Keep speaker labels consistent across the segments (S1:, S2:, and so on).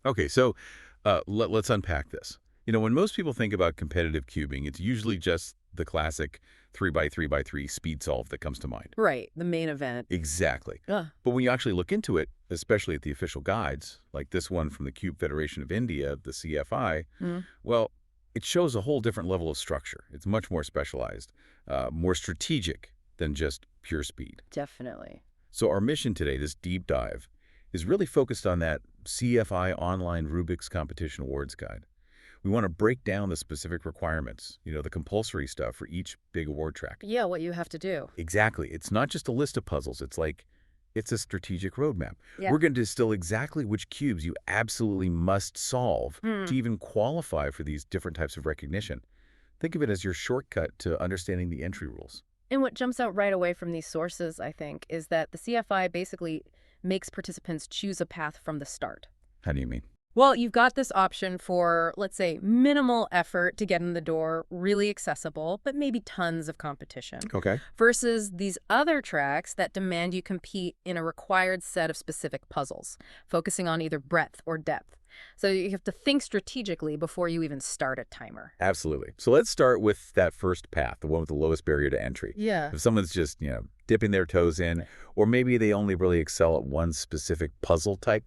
S1: Okay, so let's unpack this. When most people think about competitive cubing, it's usually just the classic 3 by 3 by 3 speed solve that comes to mind.
S2: Right, the main event.
S1: Exactly.
S2: Ugh.
S1: But when you actually look into it, especially at the official guides, like this one from the Cube Federation of India, the CFI,
S2: Mm,
S1: well, it shows a whole different level of structure. It's much more specialized, more strategic than just pure speed.
S2: definitely.
S1: So our mission today, this deep dive, is really focused on that CFI Online Rubiks Competition Awards Guide. We want to break down the specific requirements, the compulsory stuff for each big award track.
S2: Yeah, what you have to do.
S1: Exactly. It's not just a list of puzzles. It's a strategic roadmap.
S2: Yeah.
S1: We're going to distill exactly which cubes you absolutely must solve to even qualify for these different types of recognition. Think of it as your shortcut to understanding the entry rules.
S2: And what jumps out right away from these sources, I think, is that the CFI basically makes participants choose a path from the start.
S1: How do you mean?
S2: Well, you've got this option for, let's say, minimal effort to get in the door, really accessible, but maybe tons of competition.
S1: Okay.
S2: Versus these other tracks that demand you compete in a required set of specific puzzles, focusing on either breadth or depth. So you have to think strategically before you even start a timer.
S1: Absolutely. So let's start with that first path, the one with the lowest barrier to entry.
S2: Yeah.
S1: If someone's just, dipping their toes in, or maybe they only really excel at one specific puzzle type,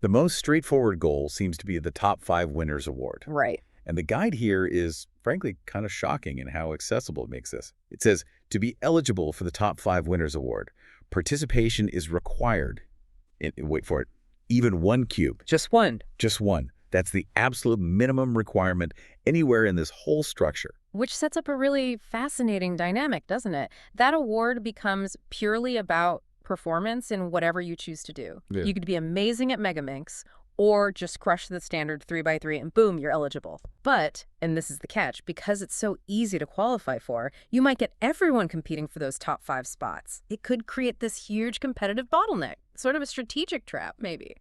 S1: the most straightforward goal seems to be the top 5 winners award.
S2: Right.
S1: And the guide here is, frankly, kind of shocking in how accessible it makes this. It says, to be eligible for the top 5 winners award, participation is required in, wait for it, even one cube.
S2: Just one.
S1: Just one. That's the absolute minimum requirement anywhere in this whole structure.
S2: Which sets up a really fascinating dynamic, doesn't it? That award becomes purely about performance in whatever you choose to do.
S1: Yeah.
S2: You could be amazing at Megaminx or just crush the standard 3 by 3 and boom, you're eligible. But, and this is the catch, because it's so easy to qualify for, you might get everyone competing for those top 5 spots. It could create this huge competitive bottleneck, sort of a strategic trap, maybe.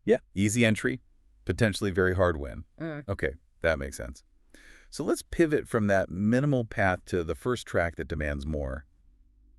S1: Yeah, easy entry, potentially very hard win.
S2: Mm.
S1: Okay, that makes sense. So let's pivot from that minimal path to the first track that demands more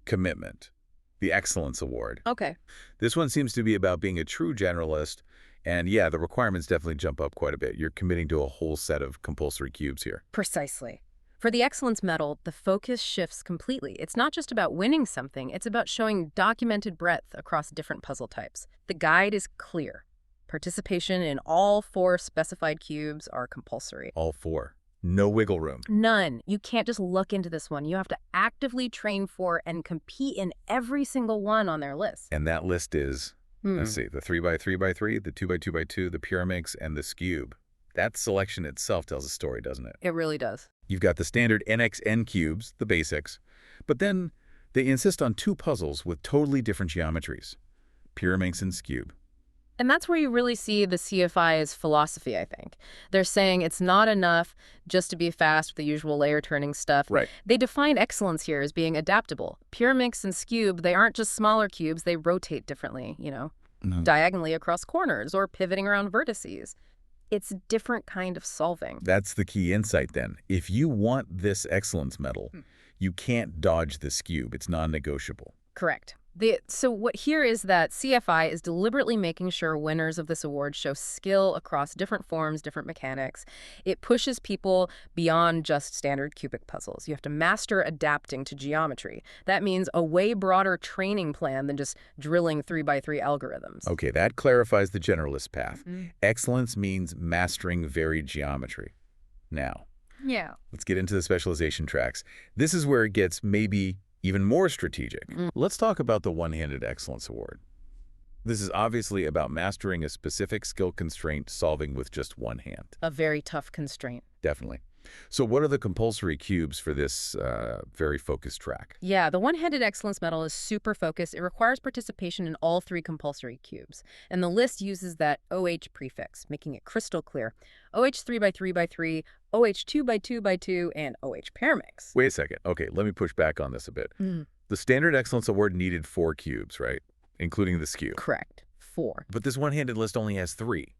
S1: commitment, the Excellence Award.
S2: Okay.
S1: This one seems to be about being a true generalist, and yeah, the requirements definitely jump up quite a bit. You're committing to a whole set of compulsory cubes here.
S2: Precisely. For the Excellence Medal, the focus shifts completely. It's not just about winning something, it's about showing documented breadth across different puzzle types. The guide is clear. Participation in all 4 specified cubes are compulsory.
S1: All 4. No wiggle room.
S2: None. You can't just look into this one. You have to actively train for and compete in every single one on their list.
S1: And that list is, let's see, the 3 by 3 by 3, the 2 by 2 by 2, the Pyraminx, and the Skewb. That selection itself tells a story, doesn't it?
S2: It really does.
S1: You've got the standard NXN cubes, the basics, but then they insist on 2 puzzles with totally different geometries, Pyraminx and Skewb.
S2: And that's where you really see the CFI's philosophy, I think. They're saying it's not enough just to be fast with the usual layer turning stuff.
S1: Right.
S2: They define excellence here as being adaptable. Pyraminx and Skewb, they aren't just smaller cubes, they rotate differently, diagonally across corners or pivoting around vertices. It's a different kind of solving.
S1: That's the key insight then. If you want this excellence medal, you can't dodge the Skewb. It's non-negotiable.
S2: Correct. So what here is that CFI is deliberately making sure winners of this award show skill across different forms, different mechanics. It pushes people beyond just standard cubic puzzles. You have to master adapting to geometry. That means a way broader training plan than just drilling 3 by 3 algorithms.
S1: Okay, that clarifies the generalist path. Excellence means mastering varied geometry. Now, let's get into the specialization tracks. This is where it gets maybe even more strategic. Let's talk about the One-Handed Excellence Award. This is obviously about mastering a specific skill constraint solving with just one hand.
S2: A very tough constraint.
S1: Definitely. So what are the compulsory cubes for this very focused track?
S2: Yeah, the One-Handed Excellence Medal is super focused. It requires participation in all 3 compulsory cubes. And the list uses that OH prefix, making it crystal clear. OH 3 by 3 by 3, OH 2 by 2 by 2, and OH Pyraminx.
S1: Wait a second. Okay, let me push back on this a bit. The Standard Excellence Award needed 4 cubes, right? Including the Skewb.
S2: Correct. 4.
S1: But this one-handed list only has 3.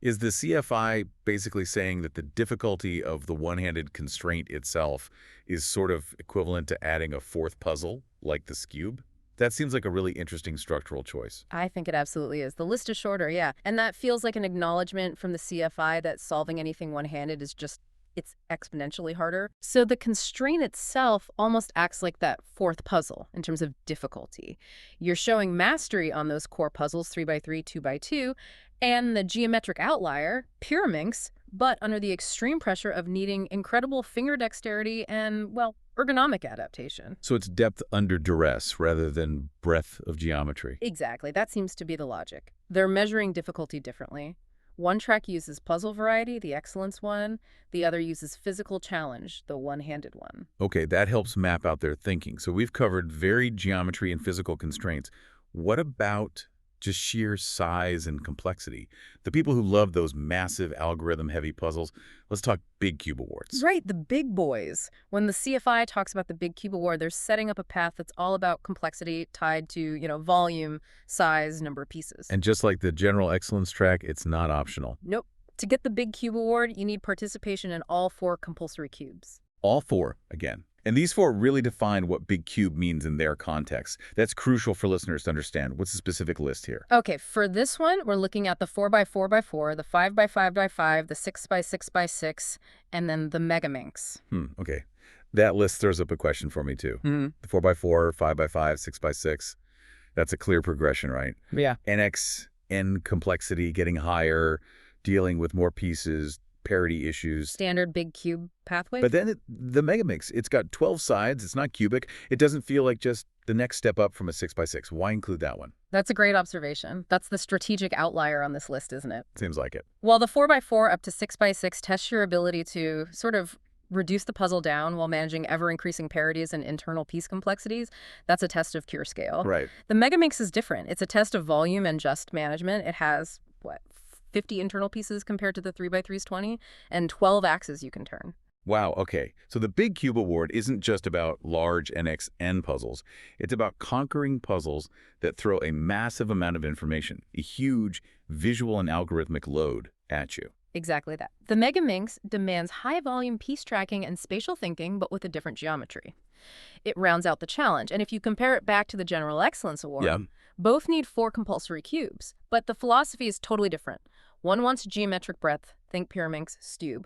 S1: Is the CFI basically saying that the difficulty of the one-handed constraint itself is sort of equivalent to adding a 4th puzzle, like the Skewb? That seems like a really interesting structural choice.
S2: I think it absolutely is. The list is shorter, yeah. And that feels like an acknowledgement from the CFI that solving anything one-handed is just, it's exponentially harder. So the constraint itself almost acts like that fourth puzzle in terms of difficulty. You're showing mastery on those core puzzles, 3x3, 2x2, and the geometric outlier, Pyraminx, but under the extreme pressure of needing incredible finger dexterity and, well, ergonomic adaptation.
S1: So it's depth under duress rather than breadth of geometry.
S2: Exactly. That seems to be the logic. They're measuring difficulty differently. One track uses puzzle variety, the excellence one. The other uses physical challenge, the one-handed one.
S1: Okay, that helps map out their thinking. So we've covered varied geometry and physical constraints. What about just sheer size and complexity? The people who love those massive algorithm-heavy puzzles, let's talk big cube awards.
S2: Right, the big boys. When the CFI talks about the big cube award, they're setting up a path that's all about complexity tied to, volume, size, number of pieces.
S1: And just like the general excellence track, it's not optional.
S2: Nope. To get the big cube award, you need participation in all 4 compulsory cubes.
S1: All 4, again. And these 4 really define what big cube means in their context. That's crucial for listeners to understand. What's the specific list here?
S2: Okay, for this one, we're looking at the 4x4x4, the 5x5x5, the 6x6x6, and then the Megaminx.
S1: Okay. That list throws up a question for me, too. The 4x4, 5x5, 6x6, that's a clear progression, right?
S2: Yeah.
S1: NX, N complexity getting higher, dealing with more pieces, parity issues.
S2: Standard big cube pathway.
S1: But then the Megaminx, it's got 12 sides. It's not cubic. It doesn't feel like just the next step up from a 6x6. Why include that one?
S2: That's a great observation. That's the strategic outlier on this list, isn't it?
S1: Seems like it.
S2: While the 4x4 up to 6x6 tests your ability to sort of reduce the puzzle down while managing ever-increasing parities and internal piece complexities, that's a test of pure scale.
S1: Right.
S2: The Megaminx is different. It's a test of volume and just management. It has, 50 internal pieces compared to the 3x3's 20, and 12 axes you can turn.
S1: Wow, okay. So the Big Cube Award isn't just about large NXN puzzles. It's about conquering puzzles that throw a massive amount of information, a huge visual and algorithmic load at you.
S2: Exactly that. The Megaminx demands high-volume piece tracking and spatial thinking, but with a different geometry. It rounds out the challenge, and if you compare it back to the General Excellence Award, both need 4 compulsory cubes, but the philosophy is totally different. One wants geometric breadth, think Pyraminx, Skewb.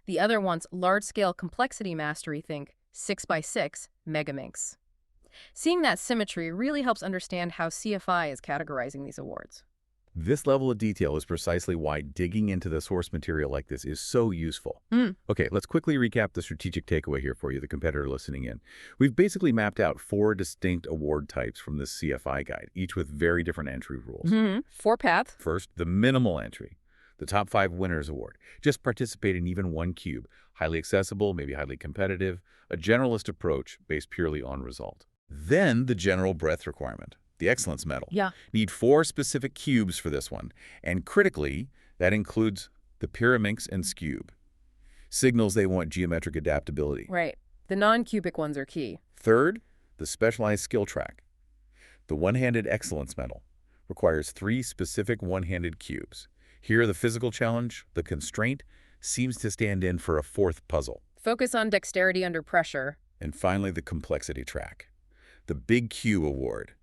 S2: The other wants large-scale complexity mastery, think 6x6, Megaminx. Seeing that symmetry really helps understand how CFI is categorizing these awards.
S1: This level of detail is precisely why digging into the source material like this is so useful. Okay, let's quickly recap the strategic takeaway here for you, the competitor listening in. We've basically mapped out 4 distinct award types from this CFI guide, each with very different entry rules.
S2: 4 paths.
S1: First, the minimal entry, the top 5 winners award. Just participate in even 1 cube. Highly accessible, maybe highly competitive, a generalist approach based purely on result. Then the general breadth requirement. The Excellence Medal. Need 4 specific cubes for this one. And critically, that includes the Pyraminx and Skewb. Signals they want geometric adaptability.
S2: Right. The non-cubic ones are key.
S1: Third, the specialized skill track. The One-Handed Excellence Medal requires 3 specific one-handed cubes. Here, the physical challenge, the constraint, seems to stand in for a 4th puzzle.
S2: Focus on dexterity under pressure.
S1: And finally, the complexity track. The Big Cube Award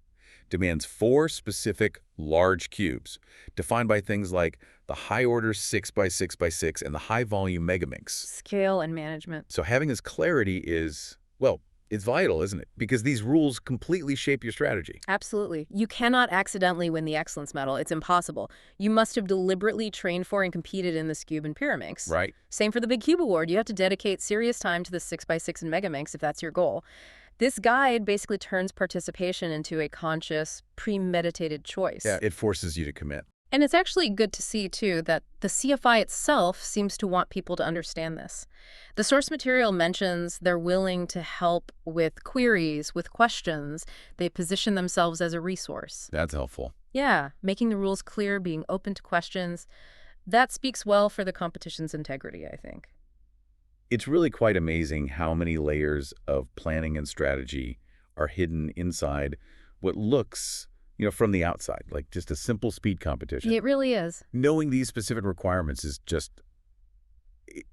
S1: demands 4 specific large cubes, defined by things like the high-order 6x6x6 and the high-volume Megaminx.
S2: Scale and management.
S1: So having this clarity is, well, it's vital, isn't it? Because these rules completely shape your strategy.
S2: Absolutely. You cannot accidentally win the Excellence Medal. It's impossible. You must have deliberately trained for and competed in the Skewb and Pyraminx.
S1: Right.
S2: Same for the Big Cube Award. You have to dedicate serious time to the 6x6 and Megaminx if that's your goal. This guide basically turns participation into a conscious, premeditated choice.
S1: Yeah, it forces you to commit.
S2: And it's actually good to see, too, that the CFI itself seems to want people to understand this. The source material mentions they're willing to help with queries, with questions. They position themselves as a resource.
S1: That's helpful.
S2: Yeah, making the rules clear, being open to questions. That speaks well for the competition's integrity, I think.
S1: It's really quite amazing how many layers of planning and strategy are hidden inside what looks, from the outside, like just a simple speed competition.
S2: It really is.
S1: Knowing these specific requirements is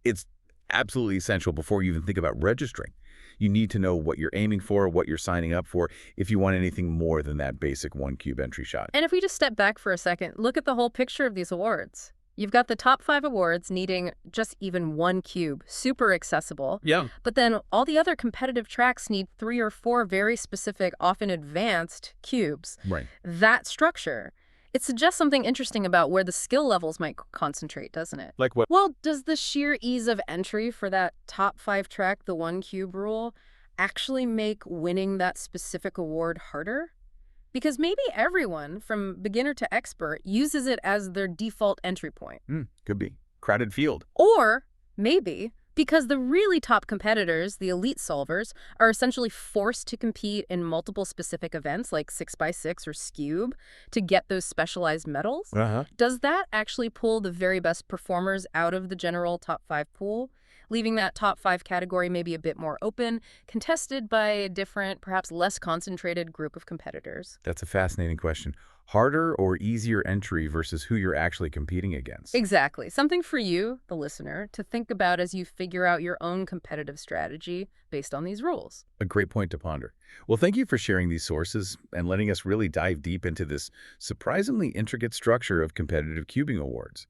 S1: it's absolutely essential before you even think about registering. You need to know what you're aiming for, what you're signing up for, if you want anything more than that basic 1-cube entry shot.
S2: And if we just step back for a second, look at the whole picture of these awards. You've got the top 5 awards needing just even 1 cube, super accessible.
S1: Yeah.
S2: But then all the other competitive tracks need 3 or 4 very specific, often advanced cubes.
S1: Right.
S2: That structure, it suggests something interesting about where the skill levels might concentrate, doesn't it?
S1: Like what?
S2: Well, does the sheer ease of entry for that top 5 track, the 1 cube rule, actually make winning that specific award harder? Because maybe everyone, from beginner to expert, uses it as their default entry point.
S1: Could be. Crowded field.
S2: Or maybe because the really top competitors, the elite solvers, are essentially forced to compete in multiple specific events like 6x6 or Skewb to get those specialized medals. Does that actually pull the very best performers out of the general top 5 pool, leaving that top 5 category maybe a bit more open, contested by a different, perhaps less concentrated group of competitors?
S1: That's a fascinating question. Harder or easier entry versus who you're actually competing against.
S2: Exactly. Something for you, the listener, to think about as you figure out your own competitive strategy based on these rules.
S1: A great point to ponder. Well, thank you for sharing these sources and letting us really dive deep into this surprisingly intricate structure of competitive cubing awards.